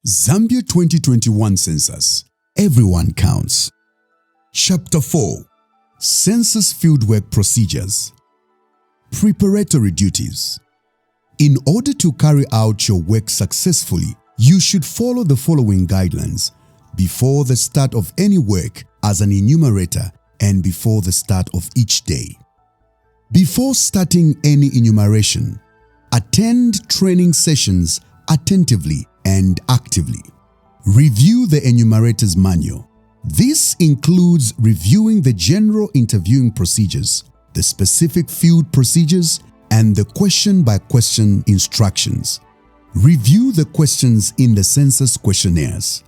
Zambia 2021 Census. Everyone counts. Chapter 4. Census Fieldwork Procedures. Preparatory Duties. In order to carry out your work successfully, you should follow the following guidelines before the start of any work as an enumerator and before the start of each day. Before starting any enumeration, attend training sessions attentively and actively. Review the enumerator's manual. This includes reviewing the general interviewing procedures, the specific field procedures, and the question-by-question instructions. Review the questions in the census questionnaires.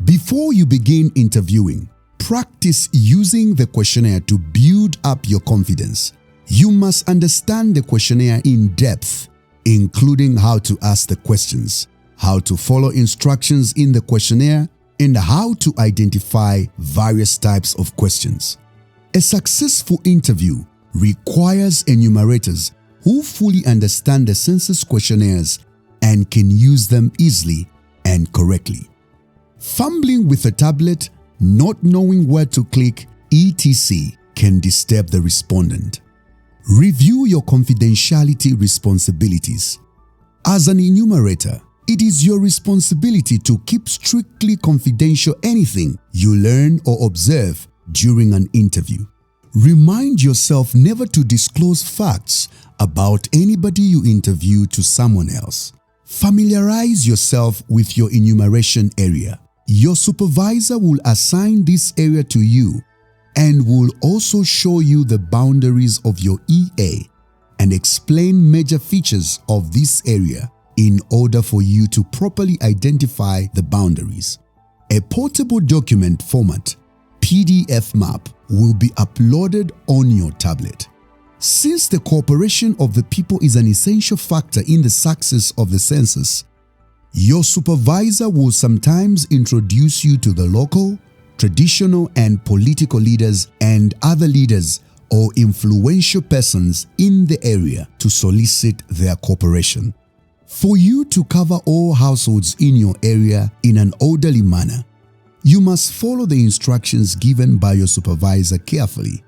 Before you begin interviewing, practice using the questionnaire to build up your confidence. You must understand the questionnaire in depth, including how to ask the questions, how to follow instructions in the questionnaire, and how to identify various types of questions. A successful interview requires enumerators who fully understand the census questionnaires and can use them easily and correctly. Fumbling with a tablet, not knowing where to click, etc. can disturb the respondent. Review your confidentiality responsibilities. As an enumerator, it is your responsibility to keep strictly confidential anything you learn or observe during an interview. Remind yourself never to disclose facts about anybody you interview to someone else. Familiarize yourself with your enumeration area. Your supervisor will assign this area to you and will also show you the boundaries of your EA and explain major features of this area in order for you to properly identify the boundaries. A portable document format, PDF map, will be uploaded on your tablet. Since the cooperation of the people is an essential factor in the success of the census, your supervisor will sometimes introduce you to the local, traditional and political leaders and other leaders or influential persons in the area to solicit their cooperation. For you to cover all households in your area in an orderly manner, you must follow the instructions given by your supervisor carefully.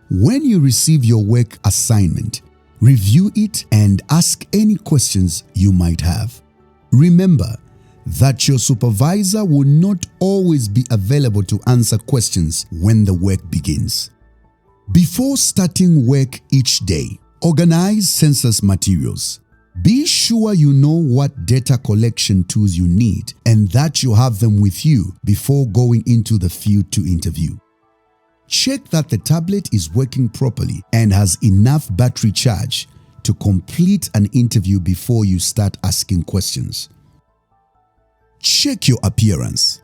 When you receive your work assignment, review it and ask any questions you might have. Remember that your supervisor will not always be available to answer questions when the work begins. Before starting work each day, organize census materials. Be sure you know what data collection tools you need and that you have them with you before going into the field to interview. Check that the tablet is working properly and has enough battery charge to complete an interview before you start asking questions. Check your appearance.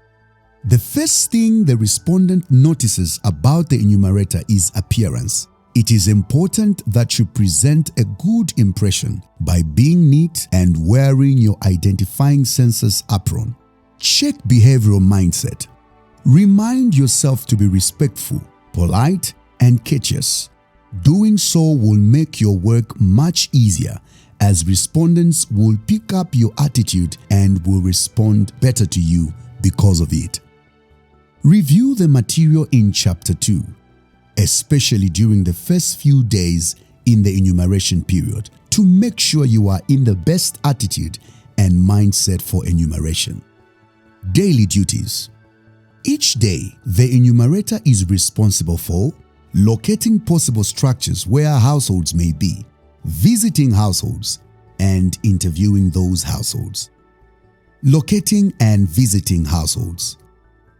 The first thing the respondent notices about the enumerator is appearance. It is important that you present a good impression by being neat and wearing your identifying census apron. Check behavioral mindset. Remind yourself to be respectful, polite, and courteous. Doing so will make your work much easier as respondents will pick up your attitude and will respond better to you because of it. Review the material in Chapter 2. Especially during the first few days in the enumeration period, to make sure you are in the best attitude and mindset for enumeration. Daily duties. Each day, the enumerator is responsible for locating possible structures where households may be, visiting households, and interviewing those households. Locating and visiting households.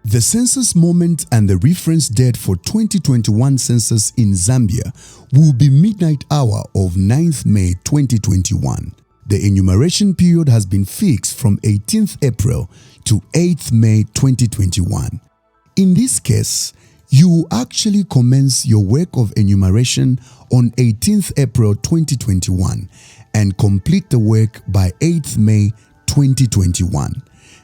The census moment and the reference date for 2021 census in Zambia will be midnight hour of 9th May 2021. The enumeration period has been fixed from 18th April to 8th May 2021. In this case, you will actually commence your work of enumeration on 18th April 2021 and complete the work by 8th May 2021.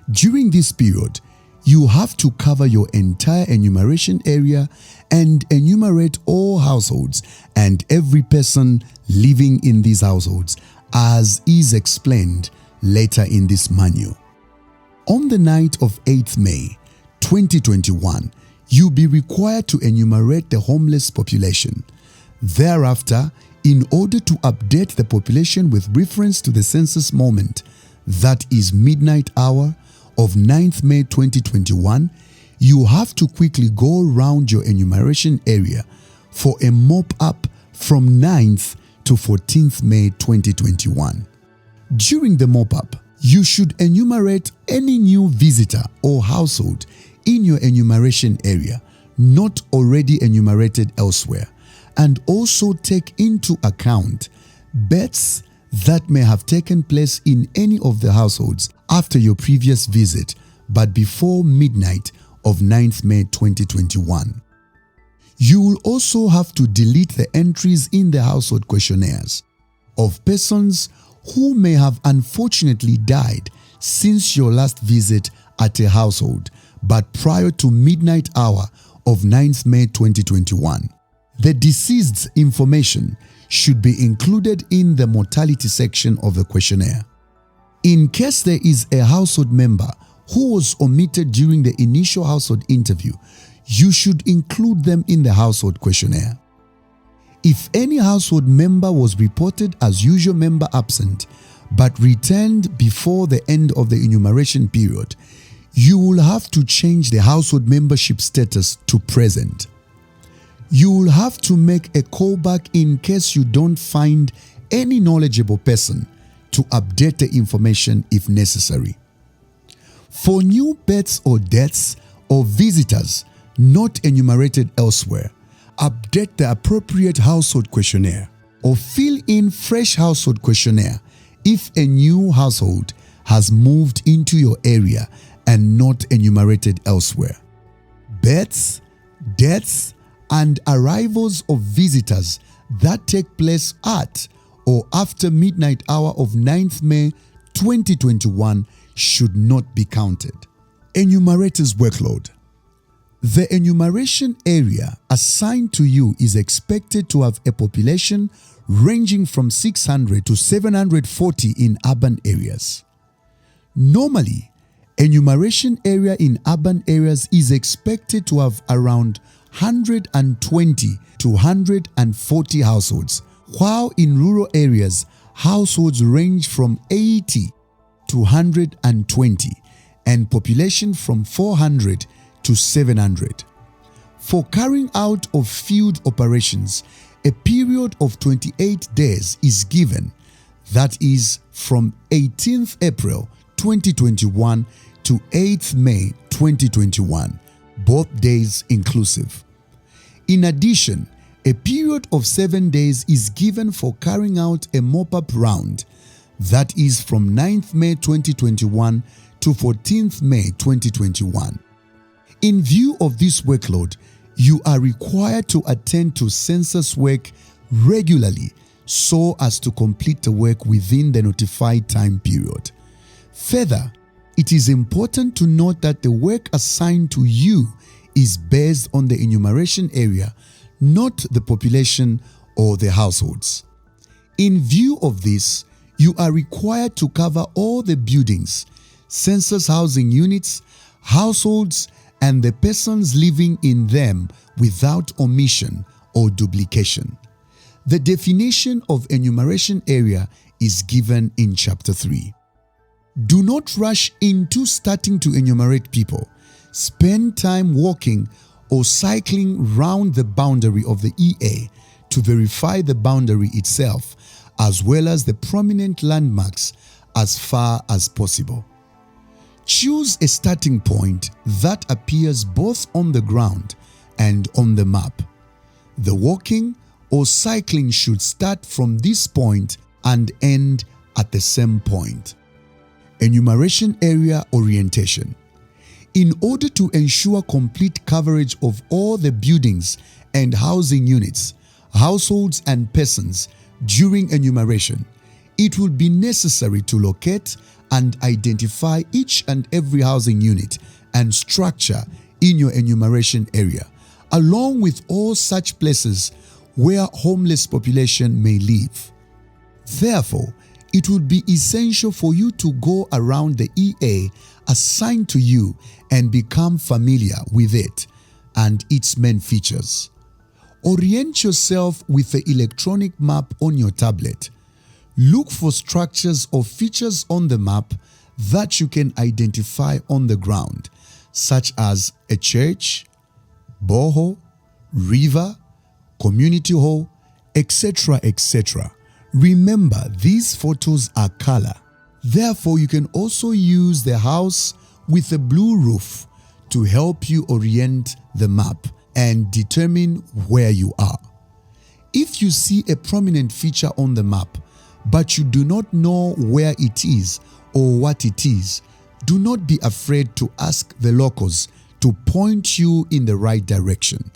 During this period, you have to cover your entire enumeration area and enumerate all households and every person living in these households as is explained later in this manual. On the night of 8th May 2021, you'll be required to enumerate the homeless population. Thereafter, in order to update the population with reference to the census moment, that is midnight hour of 9th May 2021, you have to quickly go around your enumeration area for a mop-up from 9th to 14th May 2021. During the mop-up, you should enumerate any new visitor or household in your enumeration area not already enumerated elsewhere, and also take into account bets that may have taken place in any of the households after your previous visit but before midnight of 9th May 2021. You will also have to delete the entries in the household questionnaires of persons who may have unfortunately died since your last visit at a household but prior to midnight hour of 9th May 2021. The deceased's information should be included in the mortality section of the questionnaire. In case there is a household member who was omitted during the initial household interview, you should include them in the household questionnaire. If any household member was reported as usual member absent but returned before the end of the enumeration period, you will have to change the household membership status to present. You will have to make a callback in case you don't find any knowledgeable person to update the information if necessary. For new births or deaths or visitors not enumerated elsewhere, update the appropriate household questionnaire or fill in fresh household questionnaire if a new household has moved into your area and not enumerated elsewhere. Births, deaths, and arrivals of visitors that take place at or after midnight hour of 9th May 2021 should not be counted. Enumerator's workload. The enumeration area assigned to you is expected to have a population ranging from 600 to 740 in urban areas. Normally, enumeration area in urban areas is expected to have around 120 to 140 households, while in rural areas, households range from 80 to 120 and population from 400 to 700. For carrying out of field operations, a period of 28 days is given, that is from 18th April 2021 to 8th May 2021, both days inclusive. In addition, a period of 7 days is given for carrying out a mop-up round, that is from 9th May 2021 to 14th May 2021. In view of this workload, you are required to attend to census work regularly so as to complete the work within the notified time period. Further, it is important to note that the work assigned to you is based on the enumeration area, not the population or the households. In view of this, you are required to cover all the buildings, census housing units, households, and the persons living in them without omission or duplication. The definition of enumeration area is given in Chapter 3. Do not rush into starting to enumerate people. Spend time walking or cycling round the boundary of the EA to verify the boundary itself, as well as the prominent landmarks as far as possible. Choose a starting point that appears both on the ground and on the map. The walking or cycling should start from this point and end at the same point. Enumeration area orientation. In order to ensure complete coverage of all the buildings and housing units, households and persons during enumeration, it will be necessary to locate and identify each and every housing unit and structure in your enumeration area, along with all such places where homeless population may live. Therefore, it would be essential for you to go around the EA assigned to you and become familiar with it and its main features. Orient yourself with the electronic map on your tablet. Look for structures or features on the map that you can identify on the ground, such as a church, borehole, river, community hall, etc., etc. Remember, these photos are color. Therefore, you can also use the house with a blue roof to help you orient the map and determine where you are. If you see a prominent feature on the map, but you do not know where it is or what it is, do not be afraid to ask the locals to point you in the right direction.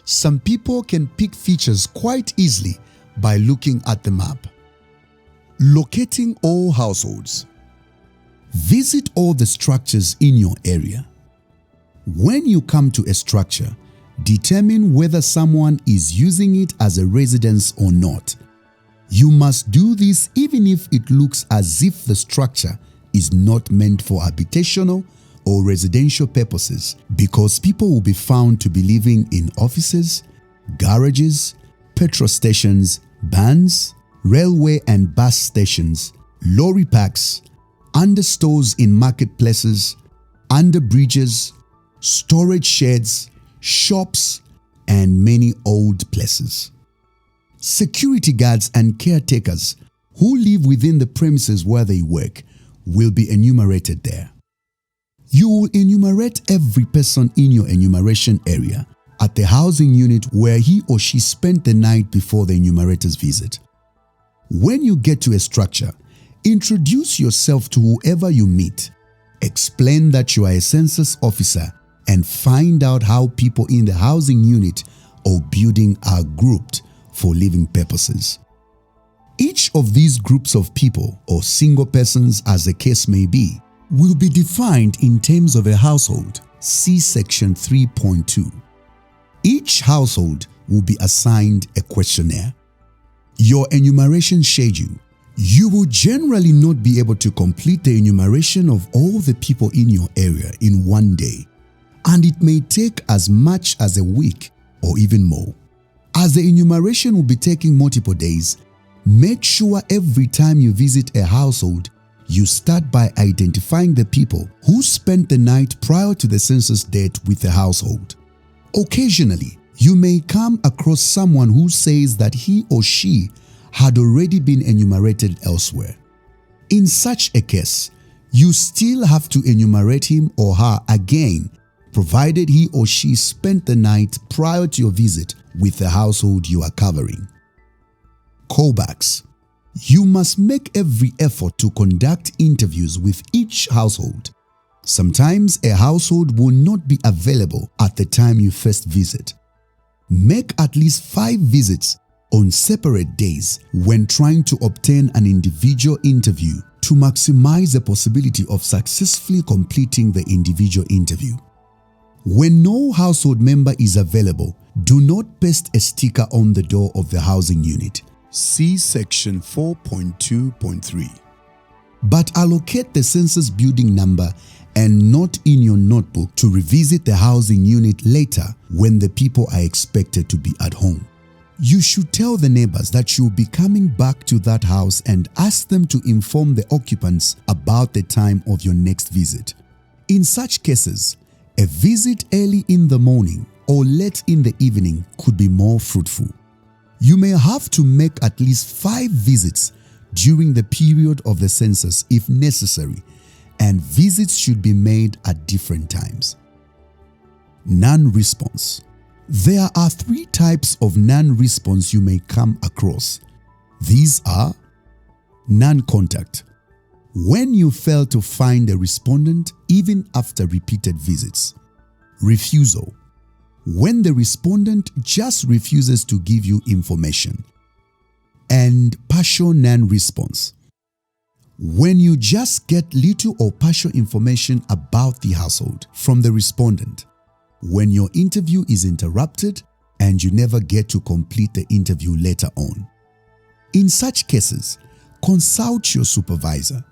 Some people can pick features quite easily by looking at the map. Locating all households. Visit all the structures in your area. When you come to a structure, determine whether someone is using it as a residence or not. You must do this even if it looks as if the structure is not meant for habitational or residential purposes, because people will be found to be living in offices, garages, petrol stations, bands, railway and bus stations, lorry parks, under stores in marketplaces, under bridges, storage sheds, shops, and many old places. Security guards and caretakers who live within the premises where they work will be enumerated there. You will enumerate every person in your enumeration area at the housing unit where he or she spent the night before the enumerator's visit. When you get to a structure, introduce yourself to whoever you meet. Explain that you are a census officer and find out how people in the housing unit or building are grouped for living purposes. Each of these groups of people, or single persons as the case may be, will be defined in terms of a household. See section 3.2. Each household will be assigned a questionnaire. Your enumeration schedule. You will generally not be able to complete the enumeration of all the people in your area in one day, and it may take as much as a week or even more. As the enumeration will be taking multiple days, make sure every time you visit a household, you start by identifying the people who spent the night prior to the census date with the household. Occasionally, you may come across someone who says that he or she had already been enumerated elsewhere. In such a case, you still have to enumerate him or her again, provided he or she spent the night prior to your visit with the household you are covering. Callbacks. You must make every effort to conduct interviews with each household. Sometimes a household will not be available at the time you first visit. Make at least 5 visits on separate days when trying to obtain an individual interview to maximize the possibility of successfully completing the individual interview. When no household member is available, do not paste a sticker on the door of the housing unit. See section 4.2.3. But allocate the census building number and note in your notebook to revisit the housing unit later when the people are expected to be at home. You should tell the neighbors that you'll be coming back to that house and ask them to inform the occupants about the time of your next visit. In such cases, a visit early in the morning or late in the evening could be more fruitful. You may have to make at least 5 visits during the period of the census if necessary, and visits should be made at different times. Non-response. There are 3 types of non-response you may come across. These are non-contact. When you fail to find a respondent even after repeated visits. Refusal. When the respondent just refuses to give you information. And partial non-response. When you just get little or partial information about the household from the respondent. When your interview is interrupted and you never get to complete the interview later on. In such cases, consult your supervisor.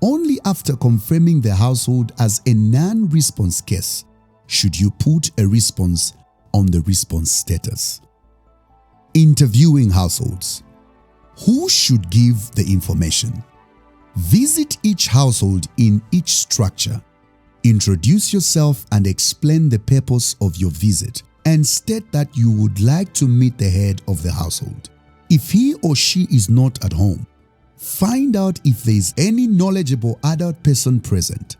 Only after confirming the household as a non-response case should you put a response on the response status. Interviewing households. Who should give the information? Visit each household in each structure. Introduce yourself and explain the purpose of your visit, and state that you would like to meet the head of the household. If he or she is not at home, find out if there is any knowledgeable adult person present.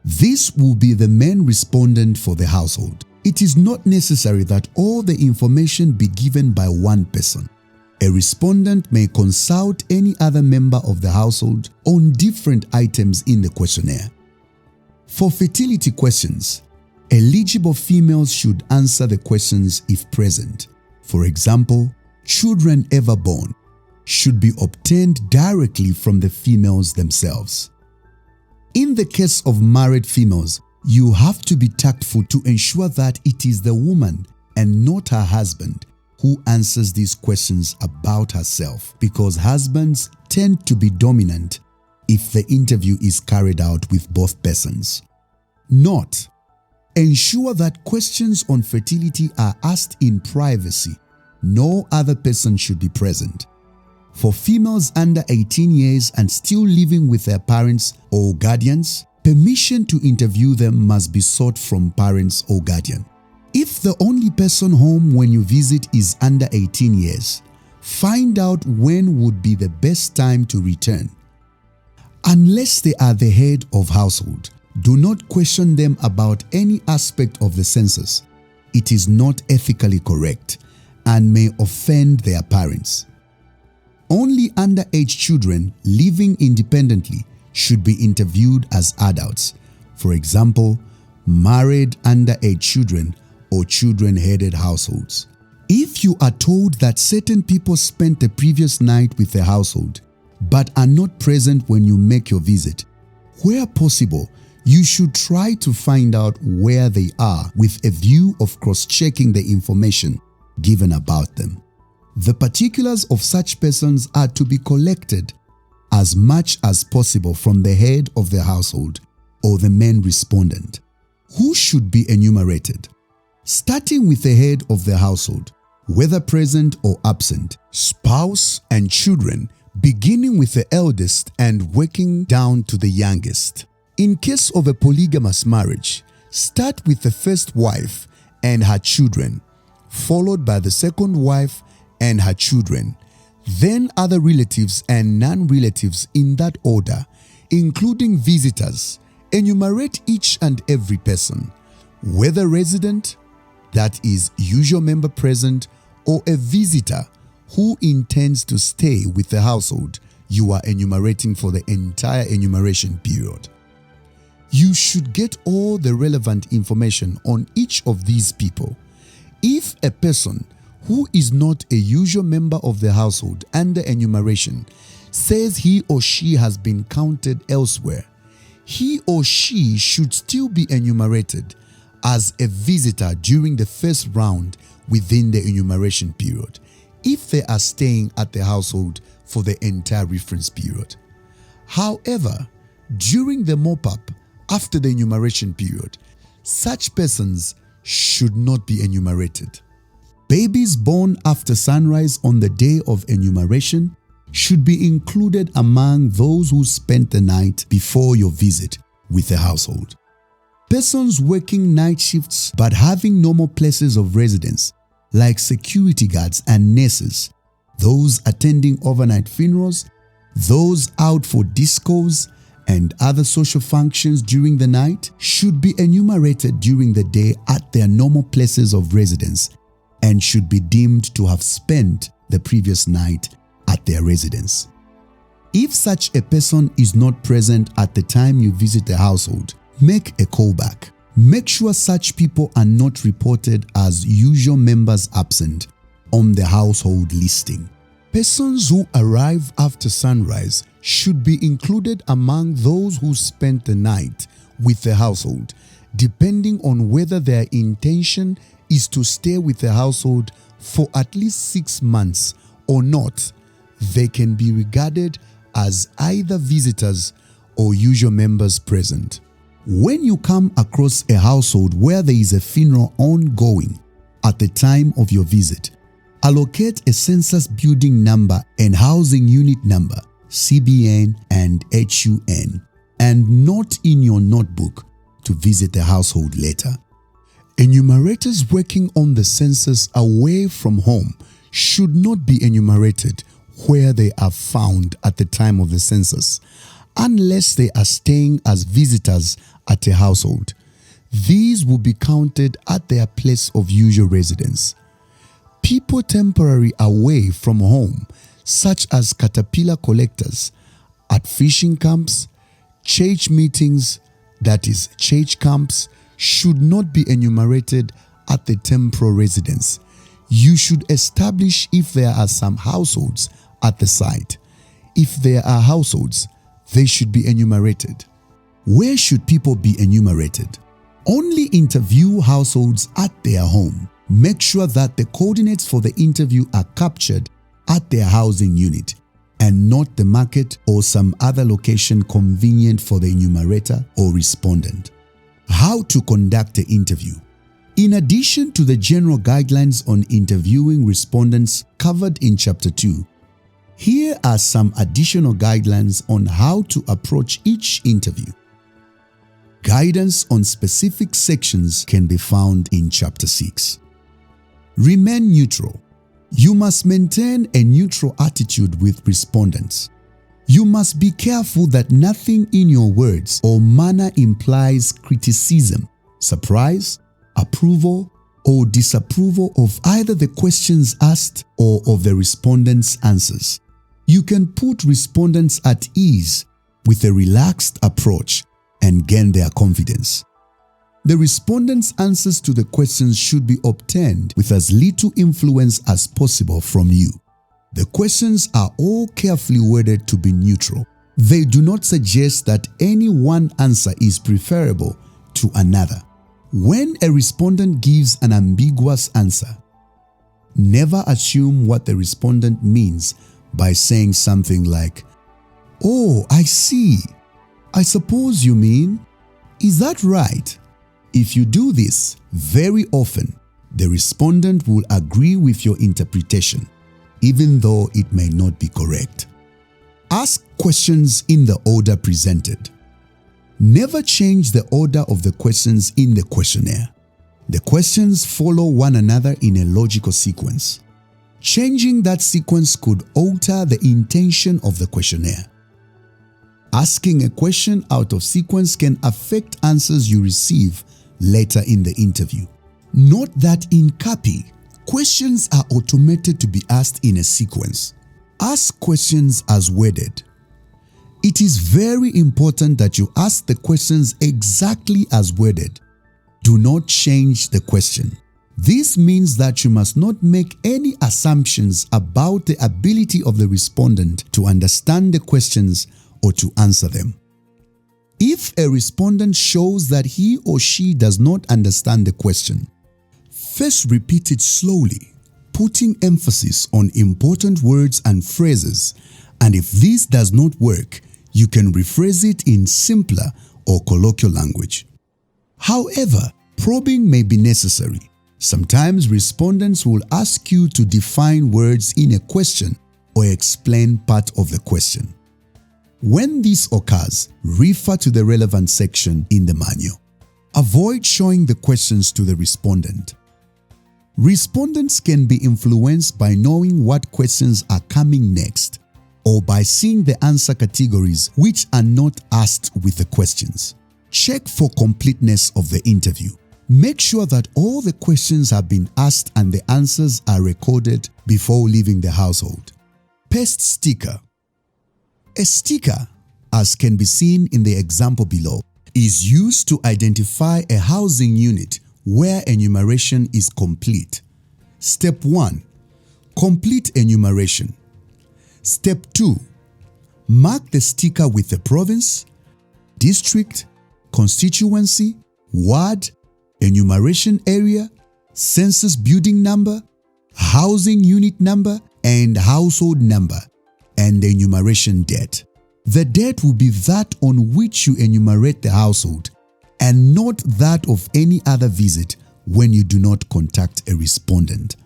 This will be the main respondent for the household. It is not necessary that all the information be given by one person. A respondent may consult any other member of the household on different items in the questionnaire. For fertility questions, eligible females should answer the questions if present. For example, children ever born should be obtained directly from the females themselves. In the case of married females, you have to be tactful to ensure that it is the woman and not her husband who answers these questions about herself, because husbands tend to be dominant if the interview is carried out with both persons. Note: ensure that questions on fertility are asked in privacy. No other person should be present. For females under 18 years and still living with their parents or guardians, permission to interview them must be sought from parents or guardian. If the only person home when you visit is under 18 years, find out when would be the best time to return. Unless they are the head of household, do not question them about any aspect of the census. It is not ethically correct and may offend their parents. Only underage children living independently should be interviewed as adults. For example, married underage children or children-headed households. If you are told that certain people spent the previous night with the household but are not present when you make your visit, where possible, you should try to find out where they are with a view of cross-checking the information given about them. The particulars of such persons are to be collected as much as possible from the head of the household or the main respondent. Who should be enumerated? Starting with the head of the household, whether present or absent, spouse and children, beginning with the eldest and working down to the youngest. In case of a polygamous marriage, start with the first wife and her children, followed by the second wife and her children, then other relatives and non-relatives in that order, including visitors. Enumerate each and every person, whether resident, that is usual member present, or a visitor who intends to stay with the household you are enumerating for the entire enumeration period. You should get all the relevant information on each of these people. If a person who is not a usual member of the household under enumeration says he or she has been counted elsewhere, he or she should still be enumerated as a visitor during the first round within the enumeration period, if they are staying at the household for the entire reference period. However, during the mop-up after the enumeration period, such persons should not be enumerated. Babies born after sunrise on the day of enumeration should be included among those who spent the night before your visit with the household. Persons working night shifts but having normal places of residence, like security guards and nurses, those attending overnight funerals, those out for discos and other social functions during the night, should be enumerated during the day at their normal places of residence and should be deemed to have spent the previous night at their residence. If such a person is not present at the time you visit the household, make a callback. Make sure such people are not reported as usual members absent on the household listing. Persons who arrive after sunrise should be included among those who spent the night with the household, depending on whether their intention is to stay with the household for at least 6 months or not. they can be regarded as either visitors or usual members present. When you come across a household where there is a funeral ongoing at the time of your visit, allocate a census building number and housing unit number, CBN and HUN, and note in your notebook to visit the household later. Enumerators working on the census away from home should not be enumerated where they are found at the time of the census, unless they are staying as visitors at a household. These will be counted at their place of usual residence. People temporarily away from home, such as caterpillar collectors, at fishing camps, church meetings, that is, church camps, should not be enumerated at the temporal residence. You should establish if there are some households at the site. If there are households, they should be enumerated. Where should people be enumerated? Only interview households at their home. Make sure that the coordinates for the interview are captured at their housing unit and not the market or some other location convenient for the enumerator or respondent. How to conduct the interview. In addition to the general guidelines on interviewing respondents covered in Chapter 2, here are some additional guidelines on how to approach each interview. Guidance on specific sections can be found in Chapter 6. Remain neutral. You must maintain a neutral attitude with respondents. You must be careful that nothing in your words or manner implies criticism, surprise, approval, or disapproval of either the questions asked or of the respondents' answers. You can put respondents at ease with a relaxed approach and gain their confidence. The respondents' answers to the questions should be obtained with as little influence as possible from you. The questions are all carefully worded to be neutral. They do not suggest that any one answer is preferable to another. When a respondent gives an ambiguous answer, never assume what the respondent means by saying something like, "Oh, I see. I suppose you mean, is that right?" If you do this, very often, the respondent will agree with your interpretation, even though it may not be correct. Ask questions in the order presented. Never change the order of the questions in the questionnaire. The questions follow one another in a logical sequence. Changing that sequence could alter the intention of the questionnaire. Asking a question out of sequence can affect answers you receive later in the interview. Note that in CAPI, questions are automated to be asked in a sequence. Ask questions as worded. It is very important that you ask the questions exactly as worded. Do not change the question. This means that you must not make any assumptions about the ability of the respondent to understand the questions or to answer them. If a respondent shows that he or she does not understand the question, first repeat it slowly, putting emphasis on important words and phrases, and if this does not work, you can rephrase it in simpler or colloquial language. However, probing may be necessary. Sometimes respondents will ask you to define words in a question or explain part of the question. When this occurs, refer to the relevant section in the manual. Avoid showing the questions to the respondent. Respondents can be influenced by knowing what questions are coming next, or by seeing the answer categories which are not asked with the questions. Check for completeness of the interview. Make sure that all the questions have been asked and the answers are recorded before leaving the household. Paste sticker. A sticker, as can be seen in the example below, is used to identify a housing unit where enumeration is complete. Step 1. Complete enumeration. Step 2. Mark the sticker with the province, district, constituency, ward, enumeration area, census building number, housing unit number, and household number and the enumeration date. The date will be that on which you enumerate the household and not that of any other visit when you do not contact a respondent.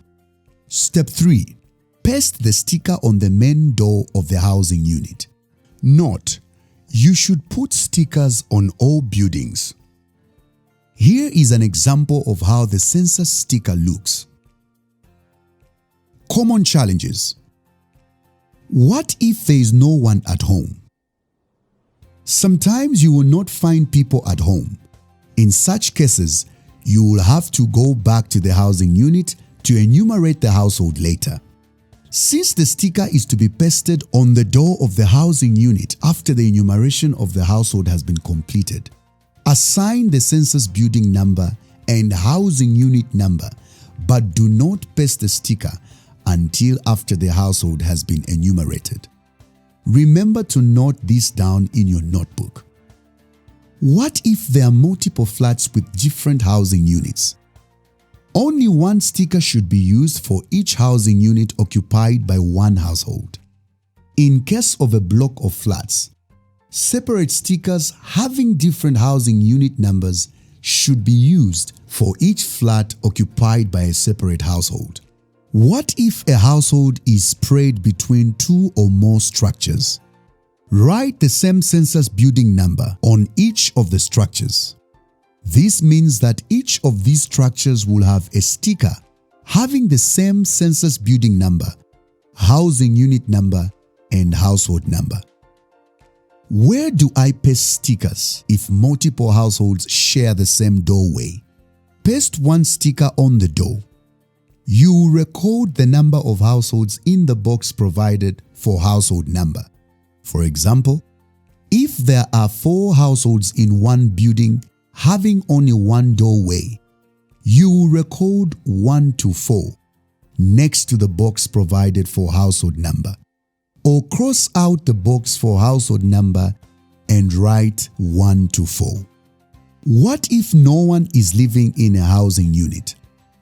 Step 3. Paste the sticker on the main door of the housing unit. Note: you should put stickers on all buildings. Here is an example of how the census sticker looks. Common challenges. What if there is no one at home? Sometimes you will not find people at home. In such cases, you will have to go back to the housing unit to enumerate the household later. Since the sticker is to be pasted on the door of the housing unit after the enumeration of the household has been completed, assign the census building number and housing unit number, but do not paste the sticker until after the household has been enumerated. Remember to note this down in your notebook. What if there are multiple flats with different housing units? Only one sticker should be used for each housing unit occupied by one household. In case of a block of flats, separate stickers having different housing unit numbers should be used for each flat occupied by a separate household. What if a household is spread between 2 or more structures? Write the same census building number on each of the structures. This means that each of these structures will have a sticker having the same census building number, housing unit number, and household number. Where do I paste stickers if multiple households share the same doorway? Paste one sticker on the door. You will record the number of households in the box provided for household number. For example, if there are 4 households in one building having only one doorway, you will record 1 to 4 next to the box provided for household number, or cross out the box for household number and write 1 to 4. What if no one is living in a housing unit?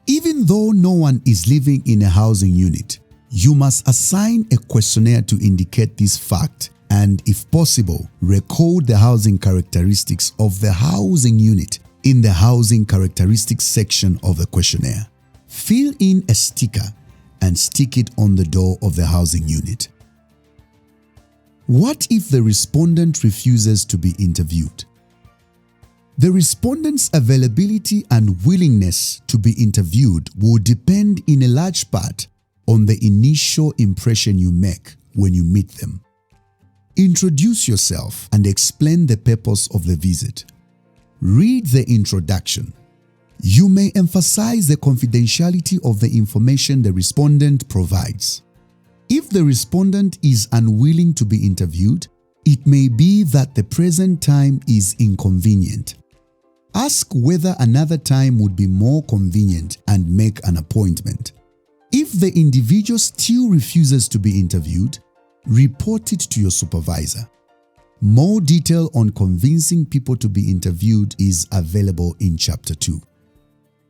Even though no one is living in a housing unit, you must assign a questionnaire to indicate this fact and, if possible, record the housing characteristics of the housing unit in the housing characteristics section of the questionnaire. Fill in a sticker and stick it on the door of the housing unit. What if the respondent refuses to be interviewed? The respondent's availability and willingness to be interviewed will depend in a large part on the initial impression you make when you meet them. Introduce yourself and explain the purpose of the visit. Read the introduction. You may emphasize the confidentiality of the information the respondent provides. If the respondent is unwilling to be interviewed, it may be that the present time is inconvenient. Ask whether another time would be more convenient and make an appointment. If the individual still refuses to be interviewed, report it to your supervisor. More detail on convincing people to be interviewed is available in Chapter 2.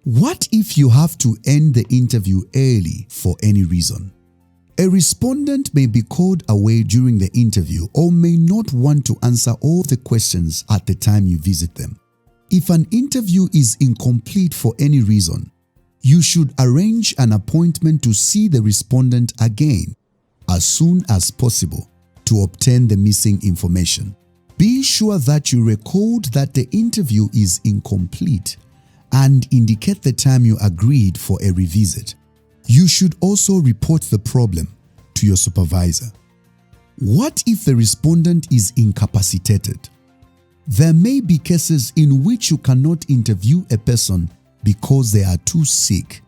What if you have to end the interview early for any reason? A respondent may be called away during the interview or may not want to answer all the questions at the time you visit them. If an interview is incomplete for any reason, you should arrange an appointment to see the respondent again as soon as possible to obtain the missing information. Be sure that you record that the interview is incomplete and indicate the time you agreed for a revisit. You should also report the problem to your supervisor. What if the respondent is incapacitated? There may be cases in which you cannot interview a person because they are too sick,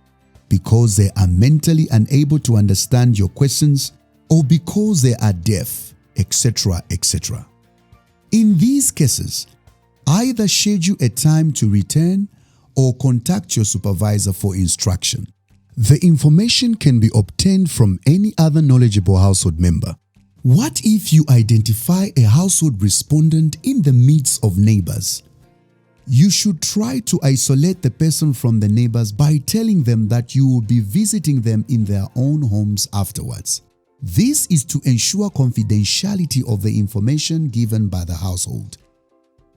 because they are mentally unable to understand your questions, or because they are deaf, etc., etc. In these cases, either schedule a time to return or contact your supervisor for instruction. The information can be obtained from any other knowledgeable household member. What if you identify a household respondent in the midst of neighbors? You should try to isolate the person from the neighbors by telling them that you will be visiting them in their own homes afterwards. This is to ensure confidentiality of the information given by the household.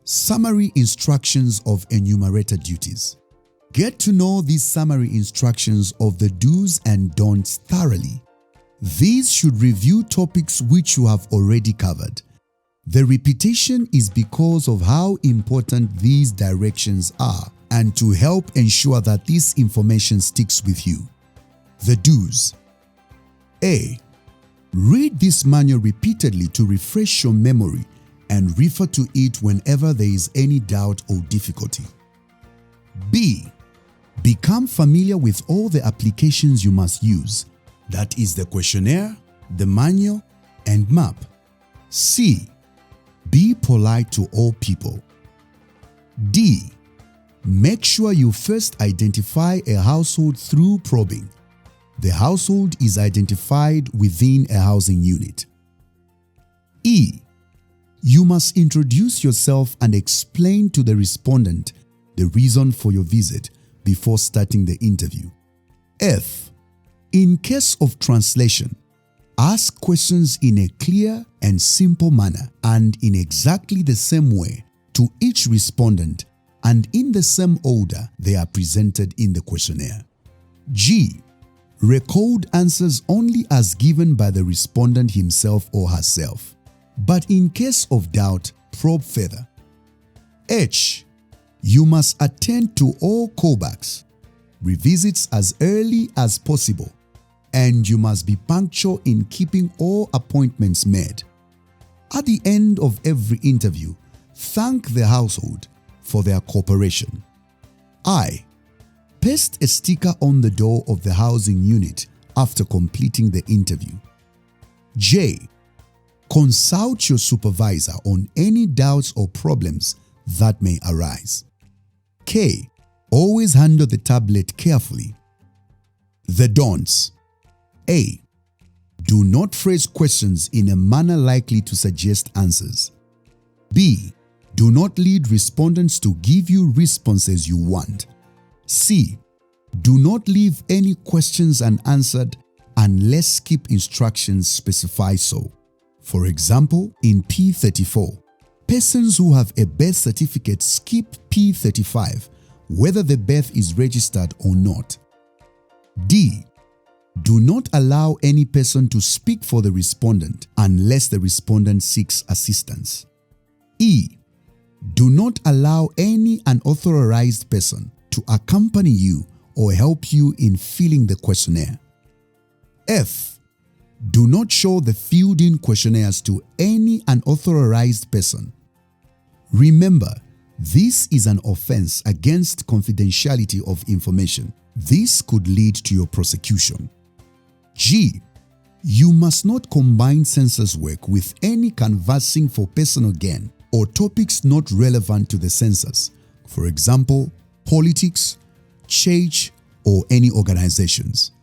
Summary instructions of enumerator duties. Get to know these summary instructions of the do's and don'ts thoroughly. These should review topics which you have already covered. The repetition is because of how important these directions are and to help ensure that this information sticks with you. The do's. A. Read this manual repeatedly to refresh your memory and refer to it whenever there is any doubt or difficulty. B. Become familiar with all the applications you must use, that is the questionnaire, the manual, and map. C. Be polite to all people. D. Make sure you first identify a household through probing. The household is identified within a housing unit. E. You must introduce yourself and explain to the respondent the reason for your visit before starting the interview. F. In case of translation, ask questions in a clear and simple manner and in exactly the same way to each respondent and in the same order they are presented in the questionnaire. G. Record answers only as given by the respondent himself or herself, but in case of doubt, probe further. H. You must attend to all callbacks, revisits as early as possible, and you must be punctual in keeping all appointments made. At the end of every interview, thank the household for their cooperation. I. Paste a sticker on the door of the housing unit after completing the interview. J. Consult your supervisor on any doubts or problems that may arise. K. Always handle the tablet carefully. The don'ts. A. Do not phrase questions in a manner likely to suggest answers. B. Do not lead respondents to give you responses you want. C. Do not leave any questions unanswered unless skip instructions specify so. For example, in P34, persons who have a birth certificate skip P35 whether the birth is registered or not. D. Do not allow any person to speak for the respondent unless the respondent seeks assistance. E. Do not allow any unauthorized person to accompany you or help you in filling the questionnaire. F. Do not show the filled-in questionnaires to any unauthorized person. Remember, this is an offense against confidentiality of information. This could lead to your prosecution. G. You must not combine census work with any canvassing for personal gain or topics not relevant to the census, for example, politics, church, or any organizations.